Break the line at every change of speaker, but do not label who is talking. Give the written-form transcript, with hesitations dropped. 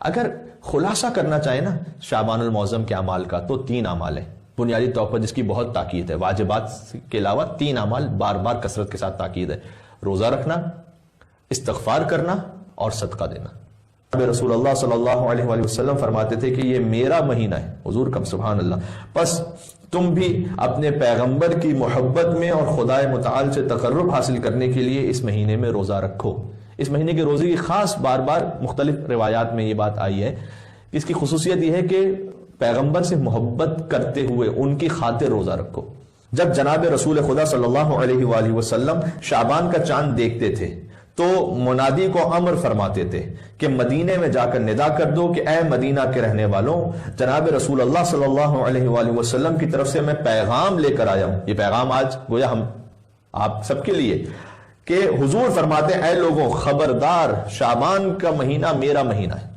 اگر خلاصہ کرنا چاہیں نا شعبان المعظم کے اعمال کا تو 3 اعمال ہیں بنیادی طور پر جس کی بہت تاکید ہے. واجبات کے علاوہ 3 اعمال بار بار کثرت کے ساتھ تاکید ہے: روزہ رکھنا، استغفار کرنا اور صدقہ دینا. رسول اللہ صلی اللہ علیہ وآلہ وسلم فرماتے تھے کہ یہ میرا مہینہ ہے. حضور کم سبحان اللہ. پس تم بھی اپنے پیغمبر کی محبت میں اور خدا متعال سے تقرب حاصل کرنے کے لیے اس مہینے میں روزہ رکھو. اس مہینے کے روزے کی خاص بار بار مختلف روایات میں یہ بات آئی ہے. اس کی خصوصیت یہ ہے کہ پیغمبر سے محبت کرتے ہوئے ان کی خاطر روزہ رکھو. جب جناب رسول خدا صلی اللہ علیہ وآلہ وسلم شعبان کا چاند دیکھتے تھے تو منادی کو امر فرماتے تھے کہ مدینے میں جا کر ندا کر دو کہ اے مدینہ کے رہنے والوں، جناب رسول اللہ صلی اللہ علیہ وآلہ وسلم کی طرف سے میں پیغام لے کر آیا ہوں. یہ پیغام آج گویا ہم آپ سب کے لیے کہ حضور فرماتے ہیں اے لوگوں خبردار، شعبان کا مہینہ میرا مہینہ ہے.